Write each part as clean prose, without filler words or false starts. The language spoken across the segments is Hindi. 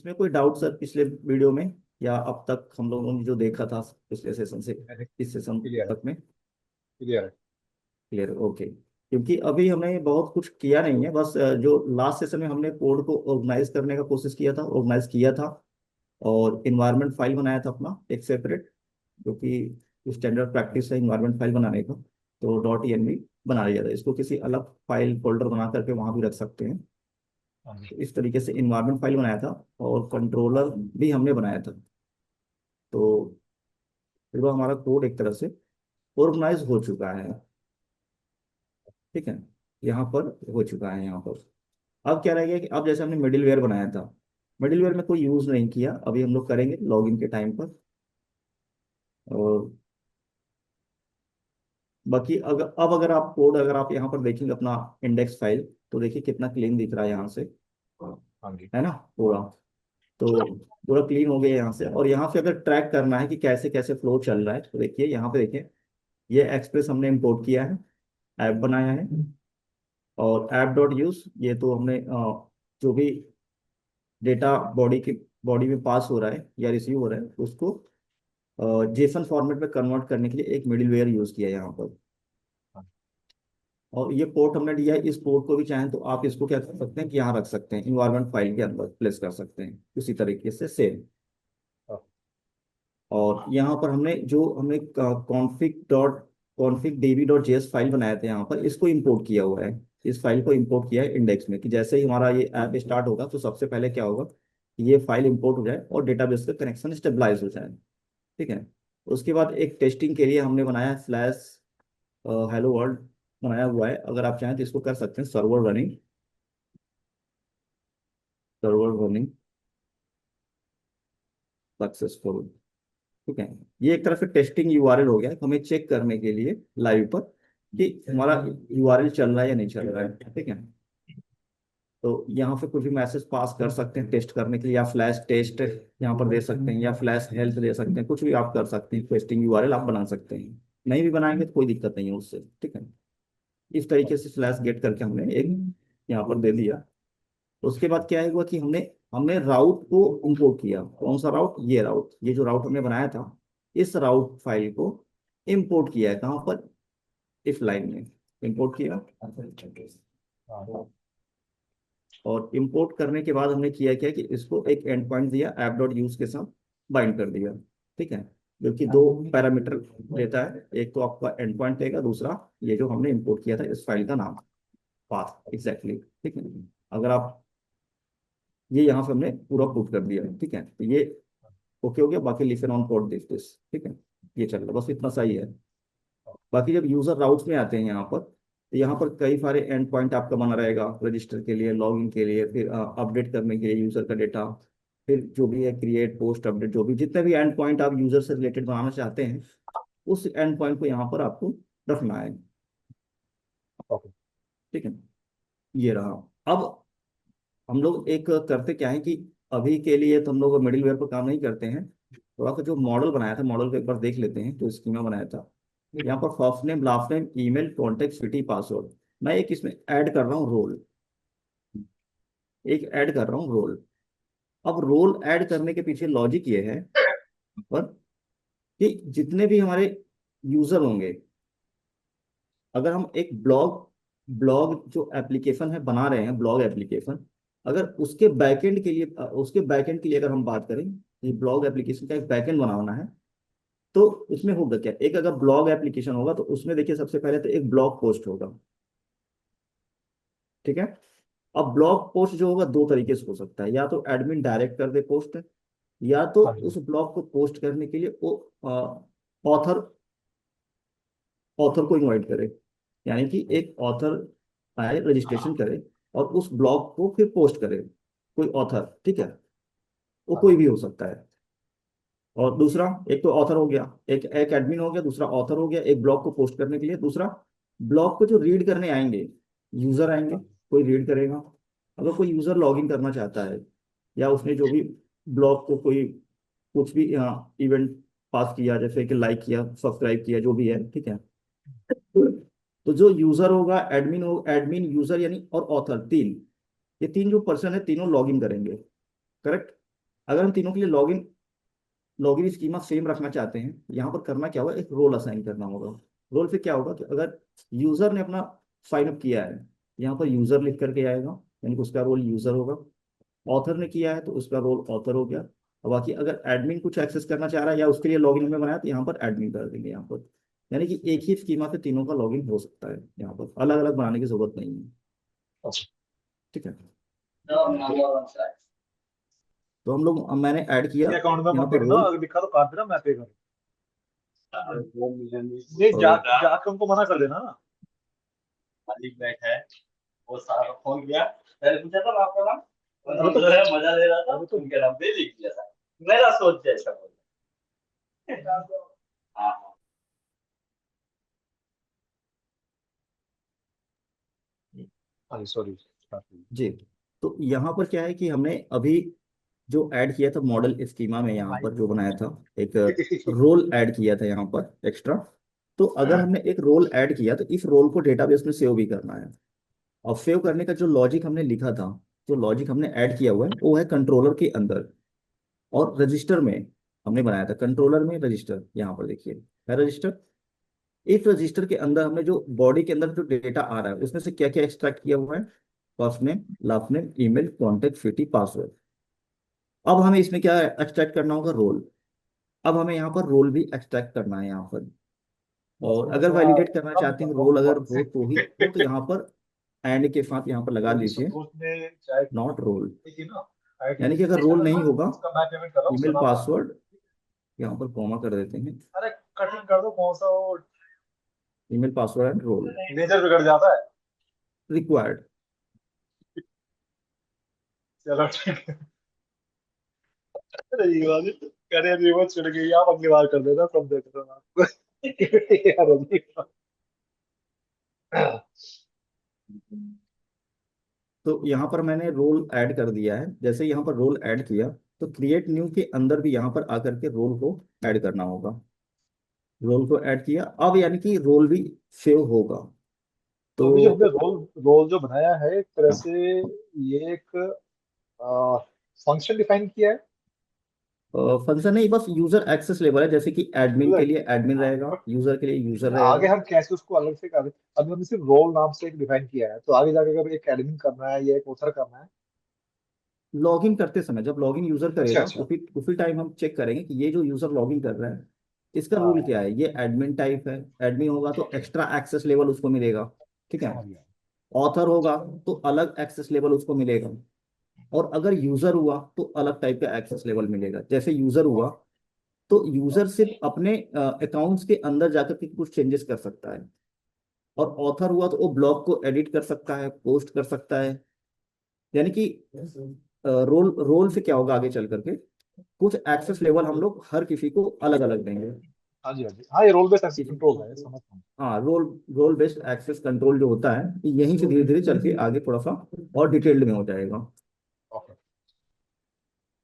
इसमें कोई डाउट सर पिछले वीडियो में, या अब तक हम लोगों ने जो देखा था पिछले सेशन से इस सेशन क्लियर है। तक में? क्लियर है। Clear, okay. क्योंकि अभी हमने बहुत कुछ किया नहीं है, बस जो लास्ट सेशन में हमने कोड को ऑर्गेनाइज करने का कोशिश किया था, ऑर्गेनाइज किया था, और इन्वायरमेंट फाइल बनाया था अपना एक सेपरेट, जो कि स्टैंडर्ड प्रैक्टिस है इन्वायरमेंट फाइल बनाने का। तो डॉट env बना लिया था, इसको किसी अलग फाइल फोल्डर बना करके वहां भी रख सकते हैं। हाँ जी। तो इस तरीके से इन्वायरमेंट फाइल बनाया था, और कंट्रोलर भी हमने बनाया था। तो फिर वो हमारा कोड एक तरह से ऑर्गेनाइज हो चुका है। ठीक है, यहाँ पर हो चुका है यहाँ पर। अब क्या रह गया कि अब जैसे हमने मिडिलवेयर बनाया था, मिडिलवेयर में कोई यूज नहीं किया, अभी हम लोग करेंगे लॉगिन के टाइम पर। और बाकी अगर आप कोड, अगर आप यहाँ पर देखेंगे अपना इंडेक्स फाइल, तो देखिए कितना क्लीन दिख रहा है यहाँ से, हाँ जी। है ना पूरा। तो पूरा क्लीन हो गया यहाँ से। और यहाँ से अगर ट्रैक करना है कि कैसे कैसे फ्लो चल रहा है, तो देखिए यहाँ पे देखिए, ये एक्सप्रेस हमने इंपोर्ट किया है, ऐप बनाया है। और ऐप डॉट यूज, ये तो हमने जो भी डेटा बॉडी में पास हो रहा है या रिसीव हो रहा है, उसको जेसन फॉर्मेट में कन्वर्ट करने के लिए एक मिडिलवेयर यूज किया है यहाँ पर। हाँ। और ये पोर्ट हमने दिया है, इस पोर्ट को भी चाहें तो आप इसको क्या कर सकते हैं कि यहाँ रख सकते हैं, इन्वायरमेंट फाइल के अंदर प्लेस कर सकते हैं उसी तरीके से सेम। हाँ। और यहाँ पर हमने config dB dot JS file बनाए थे, यहाँ पर इसको इंपोर्ट किया हुआ है। इस फाइल को इंपोर्ट किया है इंडेक्स में, कि जैसे ही हमारा ये ऐप स्टार्ट होगा तो सबसे पहले क्या होगा कि ये फाइल इंपोर्ट हो जाए और डेटाबेस का कनेक्शन स्टेबलाइज हो जाए। ठीक है। उसके बाद एक टेस्टिंग के लिए हमने बनाया स्लैश हेलो वर्ल्ड बनाया हुआ है, अगर आप चाहें तो इसको कर सकते हैं सर्वर रनिंग सक्सेसफुल। ठीक है। ये एक तरह से टेस्टिंग यूआरएल हो गया, हमें चेक करने के लिए लाइव पर कि हमारा यूआरएल चल रहा है या नहीं चल रहा है। ठीक है। तो यहाँ पे कुछ भी मैसेज पास कर सकते हैं टेस्ट करने के लिए, या फ्लैश टेस्ट यहाँ पर दे सकते हैं, या फ्लैश हेल्थ दे सकते हैं, कुछ भी आप कर सकते हैं, टेस्टिंग यूआरएल आप बना सकते हैं। नहीं भी बनाएंगे तो कोई दिक्कत नहीं है उससे। ठीक है। इस तरीके से फ्लैश गेट करके हमने एक यहाँ पर दे दिया। उसके बाद क्या हुआ कि हमने हमने राउट को इंपोर्ट किया। कौन सा राउट? ये राउट, ये जो राउट हमने बनाया था, इस राउट फाइल को इंपोर्ट किया है कहाँ पर? इफ लाइन में इंपोर्ट किया। हाँ। और इंपोर्ट करने के बाद हमने किया क्या कि इसको एक एंड पॉइंट दिया, ऐप डॉट यूज के साथ बाइंड कर दिया। ठीक है। जो कि दो पैरामीटर देता है, एक तो आपका एंड पॉइंट देगा, दूसरा ये जो हमने इंपोर्ट किया था इस फाइल का नाम, पाथ एग्जैक्टली। ठीक है। अगर आप, ये यहाँ पे हमने पूरा पुट कर दिया। ठीक है। तो ये ओके हो गया। बाकी लिसन ऑन कोड दिस। ठीक है। ये चल रहा, बस इतना सही है। बाकी जब यूजर राउट्स में आते हैं यहाँ पर, तो यहाँ पर कई सारे एंड पॉइंट आपका बना रहेगा, रजिस्टर के लिए, लॉगिन के लिए, फिर अपडेट करने के लिए यूजर का डेटा, फिर जो भी है क्रिएट, पोस्ट, अपडेट, जो भी जितने भी एंड पॉइंट आप यूजर से रिलेटेड बनाना चाहते हैं, उस एंड पॉइंट को यहाँ पर आपको रखना है। ओके। ठीक है। ये रहा। अब हम लोग एक करते क्या है कि अभी के लिए तो हम लोग मिडिलवेयर पर काम नहीं करते हैं, थोड़ा सा जो मॉडल बनाया था, मॉडल को एक बार देख लेते हैं। जो स्कीमा बनाया था, यहाँ पर first name, last name, email, contact, city, password, मैं एक इसमें ऐड कर रहा हूँ रोल। एक ऐड कर रहा हूँ रोल। अब रोल ऐड करने के पीछे लॉजिक ये है पर, कि जितने भी हमारे यूजर होंगे, अगर हम एक ब्लॉग ब्लॉग जो एप्लीकेशन है बना रहे हैं, ब्लॉग एप्लीकेशन, अगर उसके बैकएंड के लिए अगर हम बात करें, ये ब्लॉग एप्लीकेशन का एक बैकएंड बनाना है, तो उसमें होगा क्या, एक अगर ब्लॉग एप्लीकेशन होगा तो उसमें देखिए सबसे पहले तो एक ब्लॉग पोस्ट होगा। ठीक है। अब ब्लॉग पोस्ट जो होगा दो तरीके से हो सकता है, या तो एडमिन डायरेक्ट कर दे पोस्ट, या तो हाँ जी। उस ब्लॉग को पोस्ट करने के लिए वो ऑथर ऑथर को इनवाइट करे, यानी कि एक ऑथर आए, रजिस्ट्रेशन करे, और उस ब्लॉग को फिर पोस्ट करे कोई ऑथर। ठीक है। वो हाँ कोई जी। भी हो सकता है। और दूसरा, एक तो ऑथर हो गया, एक एक एडमिन हो गया, दूसरा ऑथर हो गया, एक ब्लॉग को पोस्ट करने के लिए, दूसरा ब्लॉग को जो रीड करने आएंगे, यूजर आएंगे, हाँ। कोई रीड करेगा। अगर कोई यूजर लॉगिन करना चाहता है, या उसने जो भी ब्लॉग को कोई कुछ भी इवेंट पास किया, जैसे कि लाइक किया, सब्सक्राइब किया, जो भी है। ठीक है। तो जो यूजर होगा, एडमिन, यूजर यानी, और ऑथर, तीन, ये तीन जो पर्सन है, तीनों लॉगिन करेंगे। करेक्ट। अगर हम तीनों के लिए लॉगिन स्कीमा सेम रखना चाहते हैं, यहाँ पर करना क्या होगा, एक रोल असाइन करना होगा। रोल फिर क्या होगा कि अगर यूजर ने अपना साइन अप किया है, यहाँ पर यूजर लिख करके आएगा, यानी कि उसका रोल यूजर होगा। ऑथर ने किया है तो उसका रोल ऑथर हो गया। और बाकी अगर एडमिन कुछ एक्सेस करना चाह रहा है या उसके लिए लॉगिन हमें बनाया, तो यहाँ पर एडमिन कर देंगे यहाँ पर। यानी कि एक ही स्कीमा से तीनों का लॉगिन हो सकता है, यहाँ पर अलग अलग बनाने की जरूरत नहीं है। अच्छा। ठीक है। तो हम लोग, मैंने ऐड किया ये अकाउंट में यहाँ मत पर देखना, रोल। अगर दिखा तो काट देना, मैं पे करूँ। नहीं, जाके उनको मना कर देना ना। मालिक बैठा है, वो सारा फोन किया, पहले पूछा था आपका नाम, और अरे हम तो जो है मजा ले रहा था, अरे तो उनके नाम पे लिख दिया था। मेरा सोच जैसा बोला। हाँ हाँ। अरे सॉरी। जी। तो यहाँ पर क्या है कि हमने अभी जो ऐड किया था मॉडल स्कीमा में, यहाँ पर जो बनाया था, एक रोल ऐड किया था यहाँ पर एक्स्ट्रा। तो अगर हमने एक रोल ऐड किया तो इस रोल को डेटाबेस में सेव भी करना है। और सेव करने का जो लॉजिक हमने लिखा था, जो लॉजिक हमने ऐड किया हुआ है, वो है कंट्रोलर के अंदर। और रजिस्टर में हमने बनाया था, कंट्रोलर में रजिस्टर, यहाँ पर देखिए है रजिस्टर। इस रजिस्टर के अंदर हमने जो बॉडी के अंदर जो डेटा आ रहा है, उसमें से क्या क्या एक्सट्रैक्ट किया हुआ है, first name, last name, email, contact, city, password. अब हमें इसमें क्या एक्सट्रैक्ट करना होगा, रोल। अब हमें यहाँ पर रोल भी एक्सट्रैक्ट करना है यहाँ पर। और मैं अगर थोड़ा वैलिडेट करना कम चाहते हैं करता हूँ रोल अगर बकवास। हो तो ही हो, तो यहाँ पर एंड के साथ यहाँ पर लगा क्योंकि लीजिए संतोष ने चाय नॉट रोल। की ना, आईटी यानी कि अगर रोल नहीं होगा, उसका मैं पेमेंट कर रहा हूँ, उसका ईमेल, नाम डाल। पासवर्ड, यहाँ पर कॉमा कर देते हैं, अरे कटिंग कर दो, कौन सा वो email, password and role nature बिगड़ जाता है। रिक्वायर्ड। चलो ठीक है। अरे ये वाली करियर रिवर्स चढ़ गई, आप अगली बार कर देना, सब देख रहा हूँ आपको। यार अजीब। तो यहाँ पर मैंने रोल ऐड कर दिया है। जैसे यहाँ पर रोल ऐड किया, तो क्रिएट न्यू के अंदर भी यहाँ पर आकर के रोल को ऐड करना होगा। रोल को ऐड किया, अब यानी कि रोल भी सेव होगा। तो तो अभी जो हमने रोल रोल जो बनाया है, एक तरह से ये एक फंक्शन डिफाइन किया है। फंक्शन नहीं, बस यूजर एक्सेस लेवल है। जैसे कि एडमिन के यूजर, लिए एडमिन रहेगा, बट यूजर के लिए यूजर आगे रहेगा। हम कैसे उसको अलग से कर, अभी हमने सिर्फ रोल नाम से एक डिफाइन किया है, तो आगे जाके अगर एक एडमिन करना है या एक ऑथर करना है। लॉगिन करते समय जब लॉगिन यूजर अच्छा करेगा, अच्छा। उसी टाइम हम चेक करेंगे कि ये जो यूजर लॉगिन कर रहा है, इसका रूल हाँ क्या है। ये एडमिन टाइप है, एडमिन होगा तो ओके, एक्स्ट्रा एक्सेस लेवल उसको मिलेगा। ठीक है। समझ गया। ऑथर होगा तो अलग एक्सेस लेवल उसको मिलेगा। और अगर यूजर हुआ तो अलग टाइप का एक्सेस लेवल मिलेगा। जैसे यूजर हुआ तो यूजर सिर्फ अपने अकाउंट्स के अंदर जाकर के कुछ चेंजेस कर सकता है। और ऑथर हुआ तो वो ब्लॉग को एडिट कर सकता है, पोस्ट कर सकता है। यानी कि रोल रोल से क्या होगा आगे चल करके, कुछ एक्सेस लेवल हम लोग हर किसी को अलग अलग देंगे। हाँ जी हाँ जी, हाँ ये रोल बेस्ड एक्सेस किसी कंट्रोल है, समझ रहा हूँ। हाँ, role role based access control जो होता है, यहीं से धीरे धीरे चल के आगे थोड़ा सा और डिटेल्ड में हो जाएगा। ओके।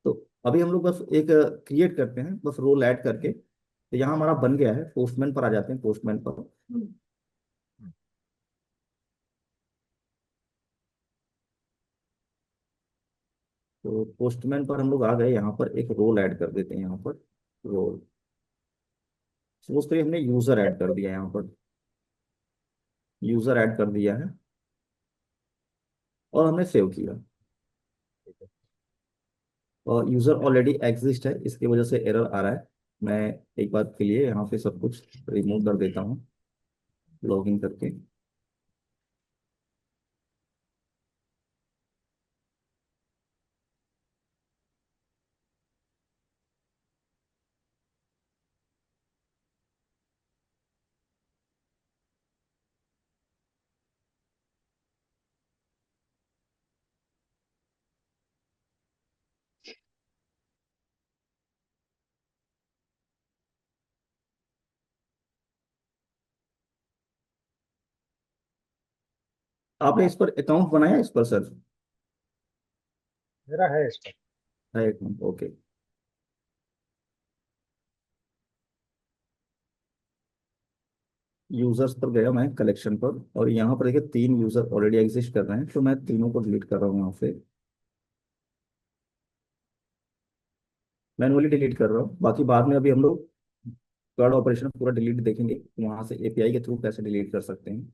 तो अभी हम लोग बस एक क्रिएट करते हैं, बस रोल ऐड करके। तो यहाँ हमारा बन गया है। पोस्टमैन पर आ जाते हैं, पोस्टमैन पर। तो पोस्टमैन पर हम लोग आ गए, यहाँ पर एक रोल ऐड कर देते हैं। यहाँ पर रोल, सपोज करिए हमने यूजर ऐड कर दिया, यहाँ पर यूजर ऐड कर दिया है और हमने सेव किया। और यूजर ऑलरेडी एग्जिस्ट है, इसकी वजह से एरर आ रहा है। मैं एक बार के लिए यहाँ पे सब कुछ रिमूव कर देता हूँ, लॉगिन करके। आपने इस पर अकाउंट बनाया इस पर सर? मेरा है इस पर। है अकाउंट, ओके। यूजर्स पर गया मैं, कलेक्शन पर, और यहाँ पर देखिए 3 यूजर ऑलरेडी एग्जिस्ट कर रहे हैं, तो मैं तीनों को डिलीट कर रहा हूँ यहाँ से। मैनुअली डिलीट कर रहा हूँ, बाकी बाद में अभी हम लोग कार्ड ऑपरेशन पूरा डिलीट देखेंगे, वहां से एपीआई के थ्रू कैसे डिलीट कर सकते हैं।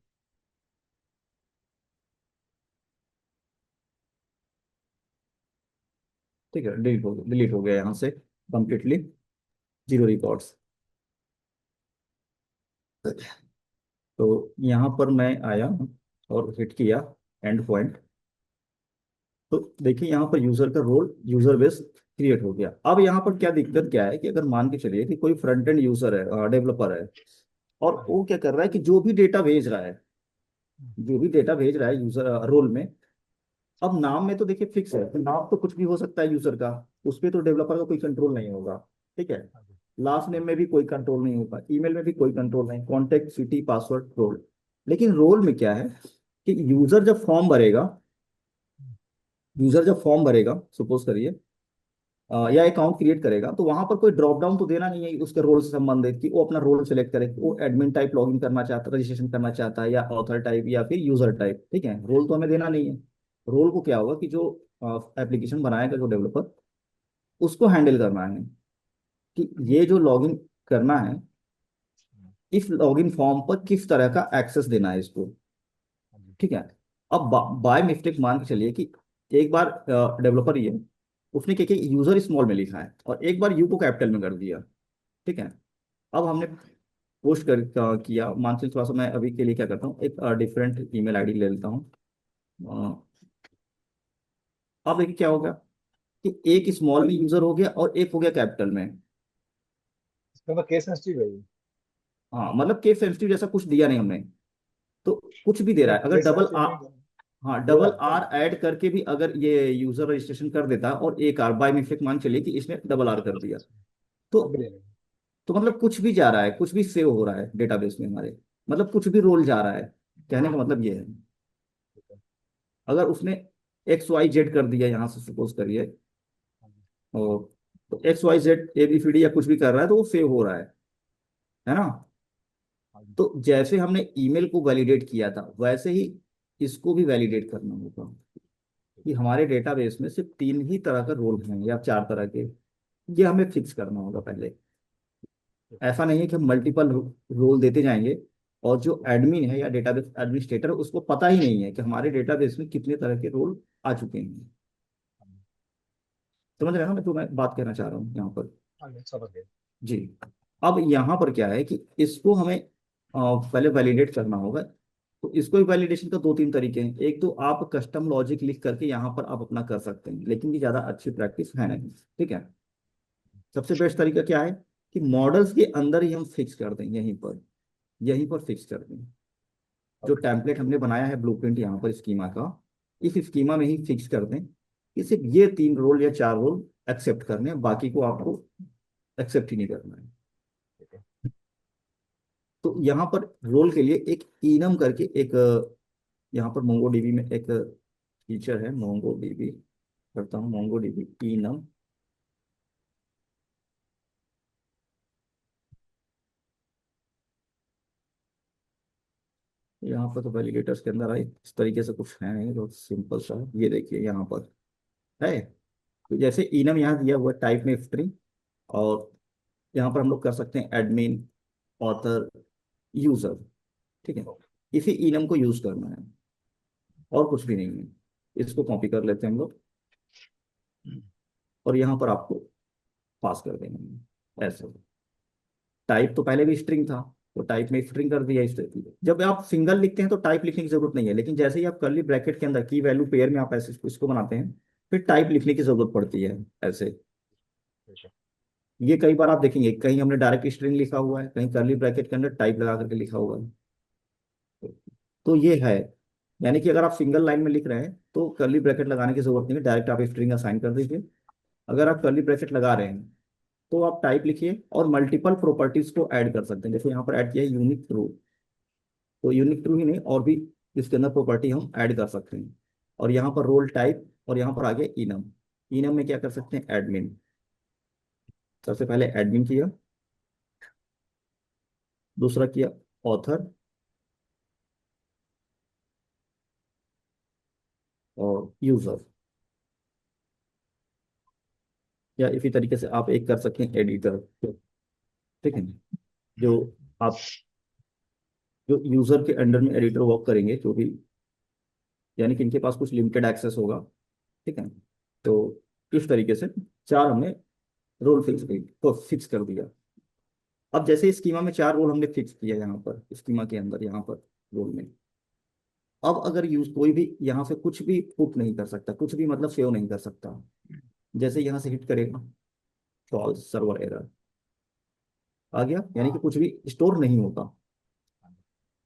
ठीक है, डिलीट हो गया यहाँ से कंप्लीटली, जीरो रिकॉर्ड्स। तो यहाँ पर मैं आया और हिट किया एंड पॉइंट। तो देखिए यहाँ पर यूजर का रोल यूजर बेस क्रिएट हो गया। अब यहाँ पर क्या दिक्कत क्या है कि अगर मान के चलिए कि कोई फ्रंट एंड यूजर है, डेवलपर है, और हाँ जी। वो क्या कर रहा है कि जो भी डेटा भेज रहा है, जो भी डेटा भेज रहा है यूजर रोल में, अब नाम में तो देखिए फिक्स है, तो नाम तो कुछ भी हो सकता है यूजर का, उस पर तो डेवलपर का कोई कंट्रोल नहीं होगा। ठीक है, हाँ जी। लास्ट नेम में भी कोई कंट्रोल नहीं होगा, ईमेल में भी कोई कंट्रोल नहीं, कॉन्टेक्ट सिटी पासवर्ड रोल। लेकिन रोल में क्या है कि यूजर जब फॉर्म भरेगा सपोज करिए, या अकाउंट क्रिएट करेगा, तो वहां पर कोई ड्रॉप डाउन तो देना नहीं है उसके रोल से संबंधित कि वो अपना रोल सेलेक्ट करे, वो एडमिन टाइप लॉगिन करना चाहता है, रजिस्ट्रेशन करना चाहता है, या ऑथर टाइप या फिर यूजर टाइप। ठीक है, रोल तो हमें देना नहीं है। रोल को क्या होगा कि जो एप्लीकेशन बनाएगा जो डेवलपर, उसको हैंडल करना है कि ये जो लॉगिन करना है, इस लॉगिन फॉर्म पर किस तरह का एक्सेस देना है इसको। हाँ जी। ठीक है, अब बाय मिस्टेक मान के चलिए कि एक बार डेवलपर ये उसने क्या किया, यूजर स्मॉल में लिखा है और एक बार यू को कैपिटल में कर दिया। ठीक है, अब हमने पोस्ट किया, मानसिक थोड़ा सा मैं अभी के लिए क्या करता हूँ, एक डिफरेंट ईमेल आईडी ले लेता हूँ। अब देखिए क्या होगा कि एक स्मॉल में यूजर हो गया और एक हो गया कैपिटल में। इसका तो केस सेंसिटिव है ये। हाँ, मतलब केस सेंसिटिव जैसा कुछ दिया नहीं हमने, तो कुछ भी दे रहा है, अगर केस डबल सेंसिटिव आ नहीं हाँ, बोला डबल है क्या आर ये? ऐड करके भी अगर ये यूजर रजिस्ट्रेशन कर देता और एक आर बाय मिस्टेक मान चलिए कि इसने डबल आर कर दिया, तो तब भी ले लेंगे। मतलब कुछ भी जा रहा है, कुछ भी सेव हो रहा है डेटाबेस में हमारे, मतलब कुछ भी रोल जा रहा है। कहने का मतलब ये है, ठीक है। अगर उसने एक्स वाई जेड कर दिया यहाँ से सपोज करिए, हाँ जी। और तो एक्स वाई जेड एबीसीडी या कुछ भी कर रहा है तो वो सेव हो रहा है ना। हाँ जी। तो जैसे हमने ईमेल को वैलिडेट किया था, वैसे ही इसको भी वैलिडेट करना होगा ठीक कि है। हमारे डेटाबेस में सिर्फ तीन ही तरह का रोल हैं या चार तरह के, ये हमें फिक्स करना होगा पहले। ठीक है। ऐसा नहीं है कि हम मल्टीपल रोल देते जाएंगे और जो एडमिन है या डेटाबेस एडमिनिस्ट्रेटर उसको पता ही नहीं है कि हमारे डेटाबेस में कितने तरह के रोल आ चुके हैं। हाँ जी। समझ रहे हैं ना मैं जो मैं बात कहना चाह रहा हूँ यहाँ पर। हाँ जी, समझ गए। जी, अब यहाँ पर क्या है कि इसको हमें पहले वैलिडेट करना होगा। तो इसको वैलिडेशन का दो तीन तरीके हैं। एक तो आप कस्टम लॉजिक लिख करके यहाँ पर आप अपना कर सकते हैं, लेकिन ये ज़्यादा अच्छी प्रैक्टिस है नहीं। ठीक है, सबसे बेस्ट तरीका क्या है कि मॉडल्स के अंदर ही हम फिक्स कर दें, यहीं पर फिक्स कर दें। जो ओके। टेम्पलेट हमने बनाया है ब्लूप्रिंट यहाँ पर स्कीमा का, इस स्कीमा में ही फिक्स कर दें कि सिर्फ ये तीन रोल या चार रोल एक्सेप्ट करने हैं, बाकी को आपको एक्सेप्ट ही नहीं करना है। ठीक है। तो यहाँ पर रोल के लिए एक इनम करके एक यहाँ पर मोंगो डीबी में एक फीचर है, मोंगो डीबी करता हूँ, मोंगो डीबी इनम। यहाँ पर तो वैलिडेटर्स के अंदर आए इस तरीके से कुछ है नहीं, बहुत सिंपल सा है। ये देखिए यहाँ पर है, तो जैसे इनम यहाँ दिया हुआ टाइप में स्ट्रिंग, और यहाँ पर हम लोग कर सकते हैं एडमिन, ऑथर, यूजर। ठीक है, ओके। इसी इनम को यूज करना है और कुछ भी नहीं है। इसको कॉपी कर लेते हैं हम लोग और यहाँ पर आपको पास कर देंगे ऐसे। टाइप तो पहले भी स्ट्रिंग था, तो टाइप में स्ट्रिंग कर दिया इस तरीके से। जब आप सिंगल लिखते हैं तो टाइप लिखने की जरूरत नहीं है, लेकिन जैसे ही आप कर्ली ब्रैकेट के अंदर की वैल्यू पेयर में आप ऐसे इसको बनाते हैं, फिर टाइप लिखने की जरूरत पड़ती है ऐसे। ठीक है। ये कई बार आप देखेंगे कहीं हमने डायरेक्ट स्ट्रिंग लिखा हुआ है, कहीं कर्ली ब्रैकेट के अंदर टाइप लगा करके लिखा हुआ है। तो ये है, यानी कि अगर आप सिंगल लाइन में लिख रहे हैं तो कर्ली ब्रैकेट लगाने की जरूरत नहीं है, डायरेक्ट आप स्ट्रिंग असाइन कर दीजिए। अगर आप कर्ली ब्रैकेट लगा रहे हैं तो आप टाइप लिखिए और मल्टीपल प्रॉपर्टीज को ऐड कर सकते हैं, जैसे यहाँ पर ऐड किया है यूनिक ट्रू, तो यूनिक ट्रू ही नहीं और भी इसके अंदर प्रॉपर्टी हम ऐड कर सकते हैं। और यहाँ पर रोल टाइप, और यहाँ पर आगे इनम। इनम में क्या कर सकते हैं, एडमिन। सबसे पहले एडमिन किया, दूसरा किया ऑथर, और यूजर। या इसी तरीके से आप एक कर सकते हैं एडिटर, ठीक है। जो आप जो यूजर के अंडर में एडिटर वर्क करेंगे, जो भी, यानी कि इनके पास कुछ लिमिटेड एक्सेस होगा, ठीक है। तो इस तरीके से चार हमने रोल फिक्स कर दिया। अब जैसे स्कीमा में चार रोल हमने फिक्स किया यहाँ पर, स्कीमा के अंदर यहाँ पर रोल में, अब अगर यूज कोई भी यहाँ से कुछ भी पुट नहीं कर सकता, कुछ भी मतलब सेव नहीं कर सकता। जैसे यहाँ से हिट करेगा, फॉल्स सर्वर एरर आ गया, यानी कि कुछ भी स्टोर नहीं होगा।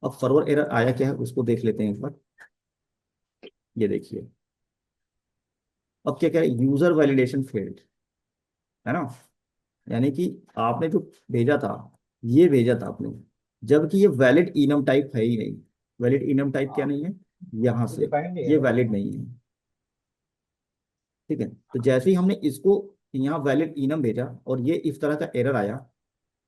अब सर्वर एरर आया क्या है उसको देख लेते हैं एक बार। ये देखिए, अब क्या क्या है, यूजर वैलिडेशन फेल्ड, है ना। यानी कि आपने जो भेजा था, ये भेजा था आपने, जबकि ये वैलिड इनम टाइप है ही नहीं। वैलिड इनम टाइप क्या नहीं है, यहाँ ये से, डिफाइंड नहीं है ये ना। वैलिड नहीं है, ठीक है। तो जैसे ही हमने इसको यहाँ वैलिड इनम भेजा और ये इस तरह का एरर आया,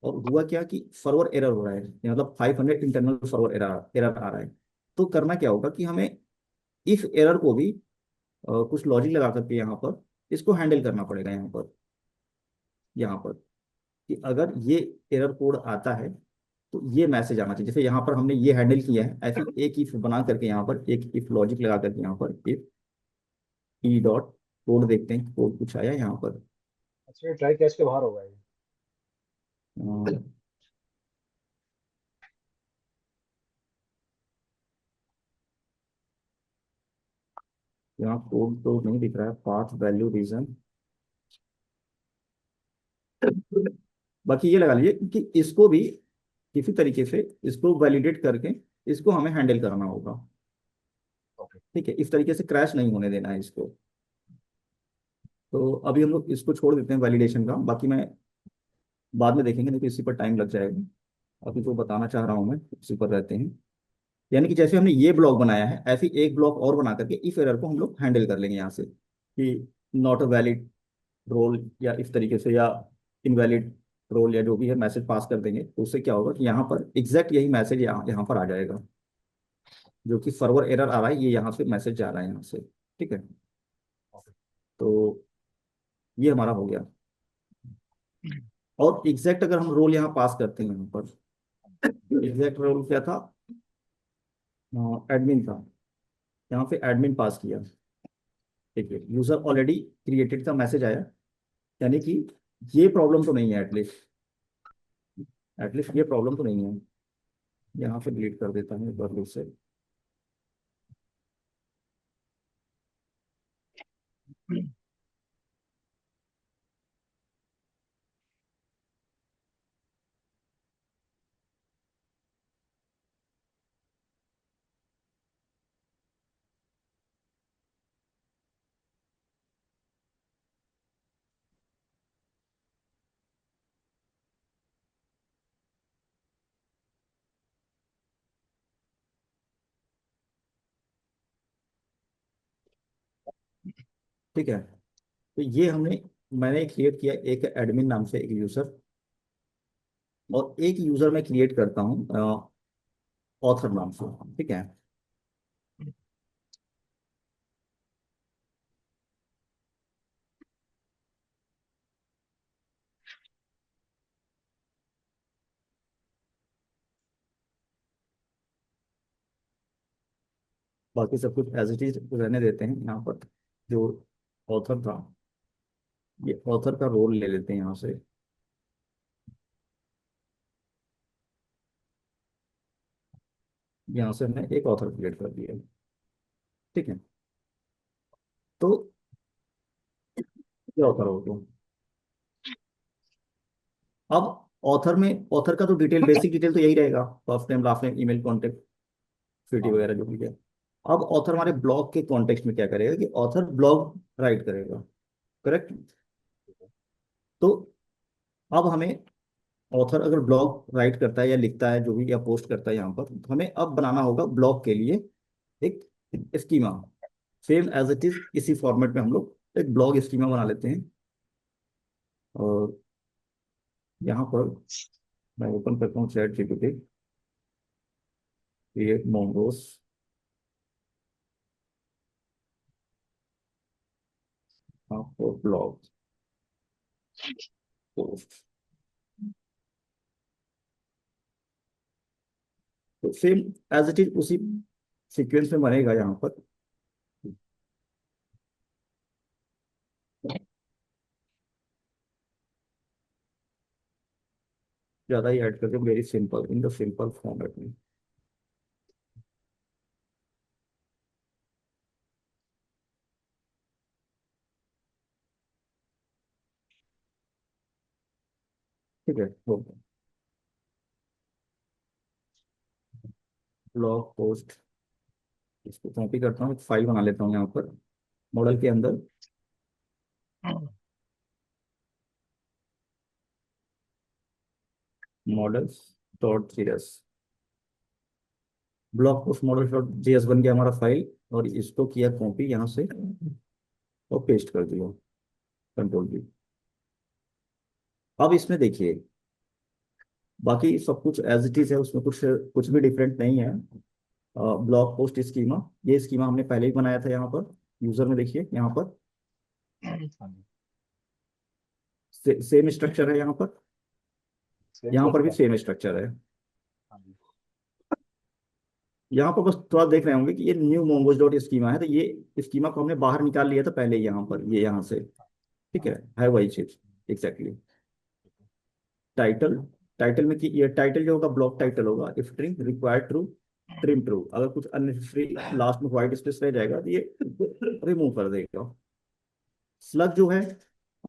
और हुआ क्या कि सर्वर एरर हो रहा है, मतलब 500 इंटरनल सर्वर एरर एरर आ रहा है। तो करना क्या होगा कि हमें इस एरर को भी कुछ लॉजिक लगा करके यहाँ पर इसको हैंडल करना पड़ेगा, यहाँ पर कि अगर ये एरर कोड आता है तो ये मैसेज आना चाहिए। जैसे यहाँ पर हमने ये हैंडल किया है, ऐसे एक इफ बना करके यहाँ पर एक इफ लॉजिक लगा करके यहाँ पर इफ ई डॉट कोड देखते हैं, कोड कुछ आया यहाँ पर। अच्छा, ये ट्राई कैच के बाहर होगा ये। अ, यहाँ कोड तो नहीं दिख रहा है, पाथ वैल्यू रीजन। बाकी ये लगा लीजिए कि इसको भी किसी तरीके से इसको वैलिडेट करके इसको हमें हैंडल करना होगा, ओके। ठीक है। इस तरीके से क्रैश नहीं होने देना है इसको। तो अभी हम लोग इसको छोड़ देते हैं वैलिडेशन का, बाकी मैं बाद में देखेंगे, नहीं तो इसी पर टाइम लग जाएगा। अभी जो बताना चाह रहा हूँ मैं उसी पर रहते हैं। यानी कि जैसे हमने ये ब्लॉक बनाया है, ऐसे ही एक ब्लॉक और बना करके इस एरर को हम लोग हैंडल कर लेंगे यहाँ से, कि नॉट अ वैलिड रोल या इस तरीके से, या इनवैलिड रोल, या जो भी है मैसेज पास कर देंगे। तो उससे क्या होगा कि यहाँ पर एग्जैक्ट यही मैसेज यहाँ पर आ जाएगा, जो कि सर्वर एरर आ रहा है, ये यहाँ से मैसेज जा रहा है यहाँ से, ठीक है। तो ये हमारा हो गया। और एग्जैक्ट अगर हम रोल यहाँ पास करते हैं, यहाँ पर एग्जैक्ट रोल क्या था, एडमिन था। यहाँ पे एडमिन पास किया, ठीक है। यूजर ऑलरेडी क्रिएटेड का मैसेज आया, यानी कि ये प्रॉब्लम तो नहीं है, एटलीस्ट एटलीस्ट ये प्रॉब्लम तो नहीं है। यहाँ पे डिलीट कर देता हूँ एक बार फिर से। ठीक है, तो ये मैंने क्रिएट किया एक एडमिन नाम से एक यूजर, और एक यूजर मैं क्रिएट करता हूँ ऑथर नाम से, ठीक है। बाकी सब कुछ एज इट इज रहने देते हैं यहाँ पर। जो ऑथर था, ये ऑथर का रोल ले लेते हैं यहाँ से। यहाँ से हमने एक ऑथर क्रिएट कर दिया, ठीक है। तो ये ऑथर हो गया। अब ऑथर का तो डिटेल, बेसिक डिटेल तो यही रहेगा, first name last name email contact city हाँ। वगैरह जो भी है। अब ऑथर हमारे ब्लॉग के कॉन्टेक्स्ट में क्या करेगा कि ऑथर ब्लॉग राइट करेगा, करेक्ट। तो अब हमें ऑथर अगर ब्लॉग राइट करता है या लिखता है जो भी, या पोस्ट करता है यहाँ पर, तो हमें अब बनाना होगा ब्लॉग के लिए एक schema, same as it is इसी फॉर्मेट में हम लोग एक ब्लॉग स्कीमा बना लेते हैं। और यहाँ पर मैं ओपन करता हूँ chat GPT, create mongoose for blog, post. तो सेम एज इट इज उसी सीक्वेंस में बनेगा यहाँ पर। ज्यादा ही ऐड करके very simple in the simple format में। ठीक है, हो गया। ब्लॉग पोस्ट, इसको कॉपी करता हूँ, एक फाइल बना लेता हूँ यहाँ पर मॉडल के अंदर। Models dot GS, blog post model dot GS बन गया हमारा फाइल। और इसको किया कॉपी यहाँ से और पेस्ट कर दिया, कंट्रोल वी। अब इसमें देखिए बाकी सब कुछ एज इट इज है, उसमें कुछ कुछ भी डिफरेंट नहीं है। ब्लॉग पोस्ट स्कीमा, ये स्कीमा हमने पहले ही बनाया था यहाँ पर। यूजर में देखिए यहाँ पर सेम स्ट्रक्चर है यहाँ पर, सेम यहाँ पर भी प्रोफाइल। सेम स्ट्रक्चर है। हाँ जी। यहाँ पर बस थोड़ा देख रहे होंगे कि ये न्यू मोंगोज डॉट स्कीमा है, तो ये स्कीमा को हमने बाहर निकाल लिया था पहले यहाँ पर, ये यहाँ से। ठीक है वही चीज एग्जैक्टली। टाइटल, टाइटल में कि ये टाइटल जो होगा ब्लॉक टाइटल होगा, if trim required true trim true. अगर कुछ अननेसेसरी लास्ट में व्हाइट स्पेस रह जाएगा तो ये रिमूव कर देगा। स्लग जो है,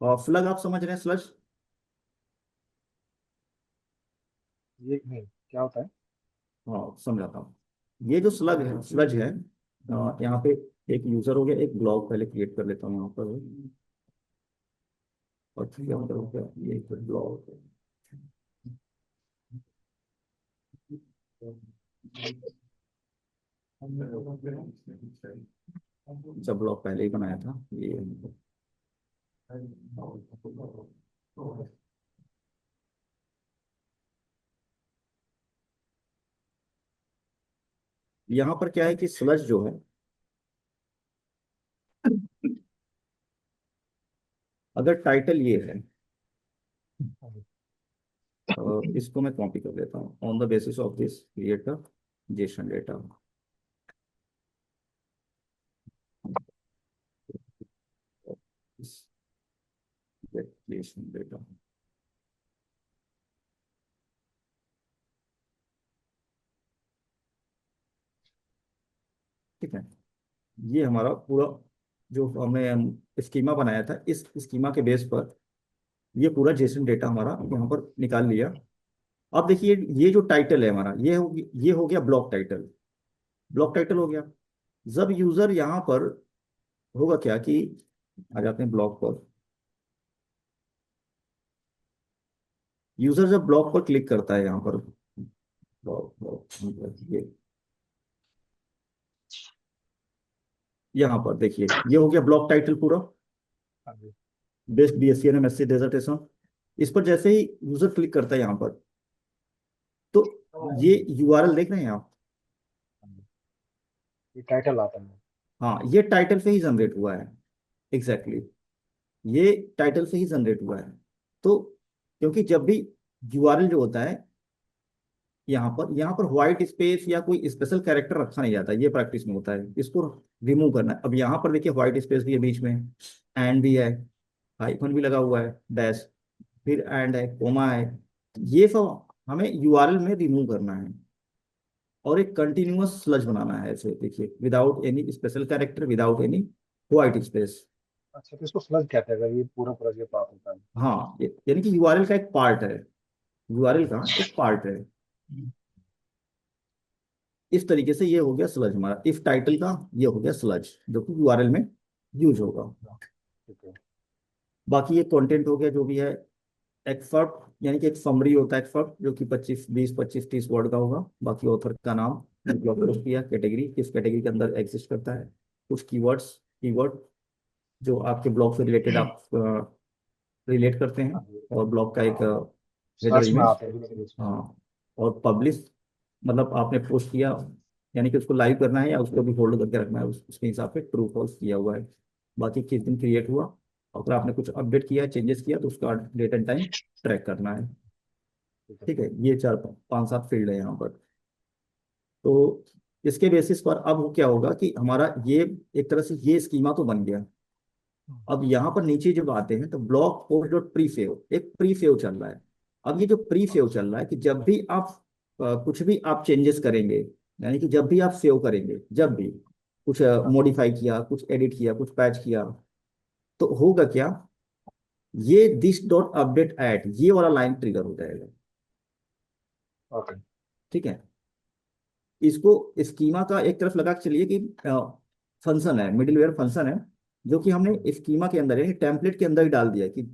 स्लग आप समझ रहे हैं स्लग? ये नहीं क्या होता है? हाँ समझाता हूँ। ये जो स्लग है, स्लज है, यहाँ पे एक यूजर हो गया, एक ब्लॉग पहले क्रिएट कर लेता हूँ यहाँ पर। और फिर यहाँ पर हो गया ये ब्लॉग। जब ब्लॉग पहले ही बनाया था ये। यहाँ पर क्या है कि स्लज जो है, अगर टाइटल ये है, इसको मैं कॉपी कर लेता हूँ। On the basis of this create the Jason data. Jason data, ठीक है। ये हमारा पूरा जो हमने स्कीमा बनाया था, इस स्कीमा के बेस पर ये पूरा जेसन डेटा हमारा यहाँ पर निकाल लिया। अब देखिए ये जो टाइटल है हमारा, ये हो गया ब्लॉक टाइटल। ब्लॉक टाइटल हो गया। जब यूजर यहाँ पर होगा क्या कि, आ जाते हैं ब्लॉक पर। यूजर जब ब्लॉक पर क्लिक करता है यहाँ पर, ब्लॉक ब्लॉक ये यहाँ पर देखिए ये हो गया ब्लॉक टाइटल पूरा। हाँ जी। Best BSc MSc dissertation. इस पर जैसे ही यूजर क्लिक करता है यहाँ पर, तो ये यूआरएल देख रहे हैं आप? हाँ जी। ये टाइटल आता है। हाँ ये टाइटल से ही जनरेट हुआ है एग्जैक्टली ये टाइटल से ही जनरेट हुआ है। तो क्योंकि जब भी यूआरएल जो होता है यहाँ पर व्हाइट स्पेस या कोई स्पेशल कैरेक्टर रखा नहीं जाता, ये प्रैक्टिस में होता है, इसको रिमूव करना है। अब यहाँ पर देखिए व्हाइट स्पेस भी है बीच में, एंड भी है, हाइफन भी लगा हुआ है, डैश, फिर एंड है, कोमा है। ये सब हमें यूआरएल में रिमूव करना है और एक कंटिन्यूअस स्लज बनाना है ऐसे देखिए, without any special character, without any white space. अच्छा, तो इसको स्लग कहते हैं अगर ये पूरा पूरा ये पार्ट होता है। हाँ यानी कि यूआरएल का एक पार्ट है, यूआरएल का एक पार्ट है। इस तरीके से ये हो गया स्लज हमारा, इफ टाइटल का ये हो गया स्लज जो कि यूआरएल में यूज होगा। ठीक है। बाकी ये कंटेंट हो गया जो भी है। एक्सपर्ट यानी कि एक समरी होता है एक्सपर्ट, जो कि 25 20 25 30 वर्ड का होगा। बाकी ऑथर का नाम, ब्लॉग पोस्ट किया, कैटेगरी किस कैटेगरी के अंदर एग्जिस्ट करता है, कुछ कीवर्ड्स, कीवर्ड जो आपके ब्लॉग से रिलेटेड आप रिलेट करते हाँ हैं, जी। और ब्लॉग का एक हेडर सर्च में इमेज। आते हैं इमेज में। हाँ, और पब्लिश मतलब आपने पोस्ट किया, यानी कि उसको लाइव करना है या उसको भी होल्ड करके रखना है, उसके हिसाब से ट्रू फॉल्स किया हुआ है। बाकी किस दिन क्रिएट हुआ, अगर आपने कुछ अपडेट किया, चेंजेस किया, तो उसका डेट एंड टाइम ट्रैक करना है। ठीक है। ठीक है, ये 4 5 7 फील्ड है यहाँ पर। तो इसके बेसिस पर अब वो क्या होगा कि हमारा ये एक तरह से ये स्कीमा तो बन गया। अब यहाँ पर नीचे जब आते हैं तो ब्लॉक पोस्ट डॉट प्री फेव, एक प्री फेव चल रहा है। अब ये जो प्री फेव चल रहा है कि जब भी आप कुछ भी आप चेंजेस करेंगे, यानी कि जब भी आप सेव करेंगे, जब भी कुछ हाँ। मॉडिफाई किया, कुछ एडिट किया, कुछ पैच किया, तो होगा क्या, ये दिस डॉट अपडेट एट ये वाला लाइन ट्रिगर हो जाएगा। ओके। ठीक है, इसको स्कीमा का एक तरफ लगा के चलिए कि फंक्शन है, मिडिलवेयर फंक्शन है, जो कि हमने स्कीमा के अंदर यानी टेम्पलेट के अंदर ही डाल दिया कि,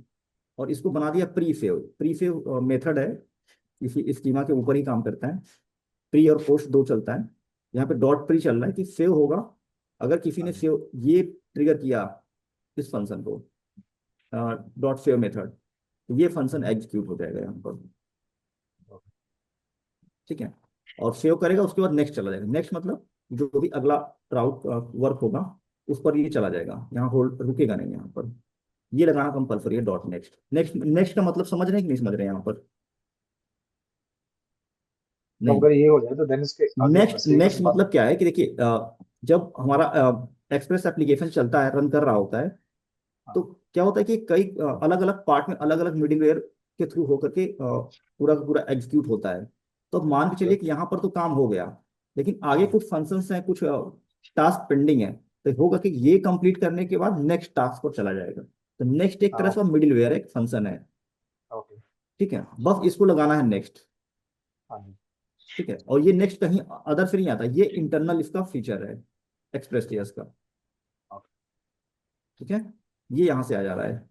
और इसको बना दिया प्री फेव। प्री फेव मेथड है, इसी स्कीमा के ऊपर ही काम करता है। प्री और पोस्ट दो चलता है। यहाँ पे डॉट प्री चल रहा है कि फेव होगा, अगर किसी हाँ ने जी। फेव ये ट्रिगर किया इस फंक्शन को, डॉट फेव मेथड, तो ये फंक्शन एग्जीक्यूट हो जाएगा यहाँ पर। ओके। ठीक है, और सेव करेगा, उसके बाद नेक्स्ट चला जाएगा। नेक्स्ट मतलब जो भी अगला राउट वर्क होगा उस पर ये चला जाएगा, यहाँ होल्ड रुकेगा नहीं यहाँ पर। ये लगाना कंपलसरी है, डॉट नेक्स्ट। नेक्स्ट नेक्स्ट का मतलब समझ रहे हैं कि नहीं समझ रहे हैं यहाँ पर? मतलब नहीं। अगर ये हो जाए तो देन इसके आगे नेक्स्ट सेव नेक्स्ट करने बाद। मतलब क्या है कि देखिए, जब हमारा एक्सप्रेस एप्लीकेशन चलता है, रन कर रहा होता है, तो हाँ। क्या होता है कि कई अलग अलग पार्ट में अलग अलग मिडिलवेयर के थ्रू होकर के पूरा का पूरा एग्जीक्यूट होता है। तो मान के ओके। चलिए कि यहाँ पर तो काम हो गया, लेकिन आगे हाँ। कुछ फंक्शंस हैं, कुछ टास्क पेंडिंग है। तो होगा कि ये कंप्लीट करने के बाद नेक्स्ट टास्क पर चला जाएगा। तो नेक्स्ट एक हाँ। तरह से मिडिलवेयर एक फंक्शन है। ओके। ठीक है, बस इसको लगाना है नेक्स्ट। हाँ जी। ठीक है, और ये नेक्स्ट कहीं अदर से नहीं आता, ये इंटरनल इसका फीचर है एक्सप्रेस टीएस का। ओके। ठीक है, ये यहाँ से आ जा रहा है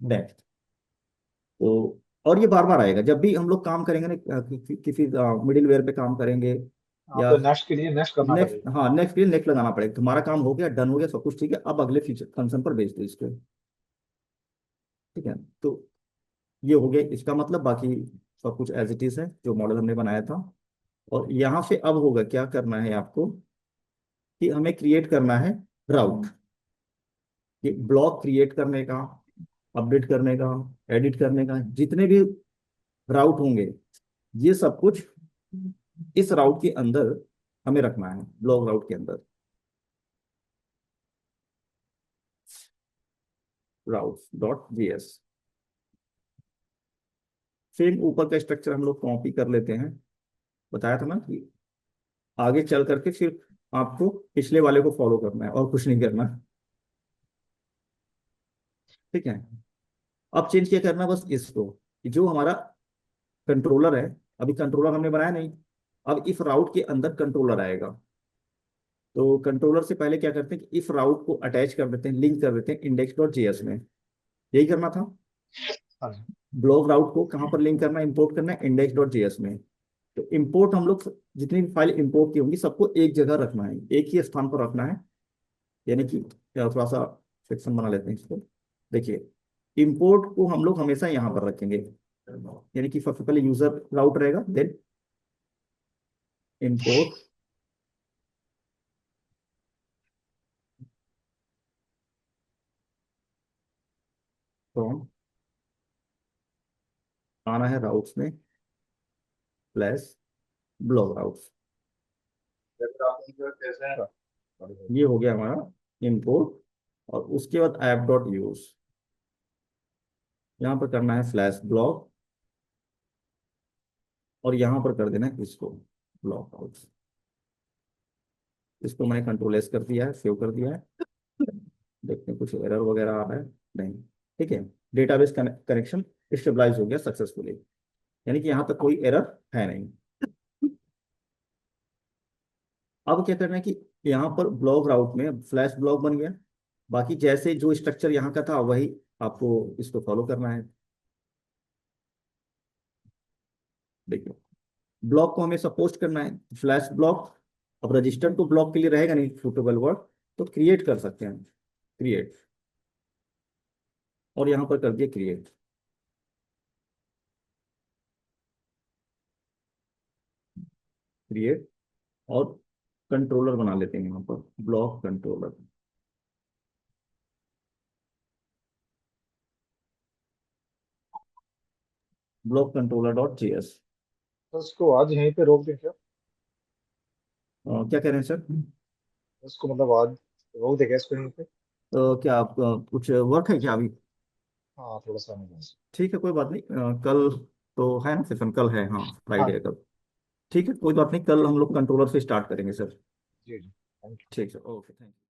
नेक्स्ट। तो और ये बार बार आएगा जब भी हम लोग काम करेंगे ना, किसी मिडिलवेयर पे काम करेंगे, हाँ या तो नेक्स्ट के लिए नेक्स्ट करना नेक्स्ट, पड़ेगा। हाँ नेक्स्ट के लिए नेक्स्ट लगाना पड़ेगा। तुम्हारा काम हो गया, डन हो गया, सब कुछ ठीक है, अब अगले फीचर फंक्शन पर भेज दो इसको। ठीक है, तो ये हो गया इसका मतलब। बाकी सब कुछ एज इट इज है जो मॉडल हमने बनाया था। और यहाँ से अब होगा क्या करना है आपको, कि हमें क्रिएट करना है राउट। ये ब्लॉक क्रिएट करने का, अपडेट करने का, एडिट करने का, जितने भी राउट होंगे, ये सब कुछ इस राउट के अंदर हमें रखना है, ब्लॉक राउट के अंदर। राउट डॉट जीएस, सेम ऊपर का स्ट्रक्चर हम लोग कॉपी कर लेते हैं। बताया था ना कि आगे चल करके फिर आपको पिछले वाले को फॉलो करना है और कुछ नहीं करना। ठीक है, अब चेंज क्या करना है, बस इसको, कि जो हमारा कंट्रोलर है, अभी कंट्रोलर हमने बनाया नहीं, अब इफ राउट के अंदर कंट्रोलर आएगा। तो कंट्रोलर से पहले क्या करते हैं कि इफ राउट को अटैच कर देते हैं, लिंक कर देते हैं इंडेक्स डॉट जेएस में। यही करना था। हाँ जी। ब्लॉक राउट को कहाँ पर लिंक करना है, इंपोर्ट करना है इंडेक्स डॉट जेएस में। तो इंपोर्ट हम लोग जितनी भी फाइल इंपोर्ट की होंगी सबको एक जगह रखना है, एक ही स्थान पर रखना है। यानी कि थोड़ा सा सेक्शन बना लेते हैं इसको। देखिए, इंपोर्ट को हम लोग हमेशा यहाँ पर रखेंगे, यानी कि सबसे पहले यूजर राउट रहेगा, देन इंपोर्ट फ्रॉम, आना है राउट्स में प्लस ब्लॉक राउट्स। कैसे हैं? ये हो गया हमारा इंपोर्ट। और उसके बाद ऐप डॉट यूज, यहाँ पर करना है फ्लैश ब्लॉक, और यहाँ पर कर देना है इसको ब्लॉक आउट। इसको मैंने कंट्रोल एस कर दिया है, सेव कर दिया है। देखते हैं कुछ एरर वगैरह आ रहा है, नहीं। ठीक है, डेटाबेस कनेक्शन स्टेबलाइज हो गया सक्सेसफुली, यानी कि यहाँ तक कोई एरर है नहीं। अब क्या करना है कि यहाँ पर ब्लॉक राउट में फ्लैश ब्लॉक बन गया। बाकी जैसे जो स्ट्रक्चर यहाँ का था वही आपको इसको फॉलो करना है। देखिए, ब्लॉक को हमें सपोस्ट करना है फ्लैश ब्लॉक। अब रजिस्टर तो ब्लॉक के लिए रहेगा नहीं सुटेबल वर्ड, तो क्रिएट कर सकते हैं, क्रिएट, और यहाँ पर कर दिया क्रिएट। क्रिएट और कंट्रोलर बना लेते हैं यहाँ पर, block controller. Block controller dot JS. तो उसको आज यहीं पे रोक दें क्या? क्या कह रहे हैं सर? उसको मतलब आज रोक दें क्या इसको यहीं पे? तो क्या आप कुछ वर्क है क्या अभी? हाँ थोड़ा सा नहीं। ठीक है, कोई बात नहीं। कल तो है ना सेशन, कल है, हाँ फ्राइडे हाँ है कल। ठीक है, कोई बात नहीं, कल हम लोग कंट्रोलर से स्टार्ट करेंगे सर। जी जी, थैंक यू। ठीक है, ओके, थैंक यू।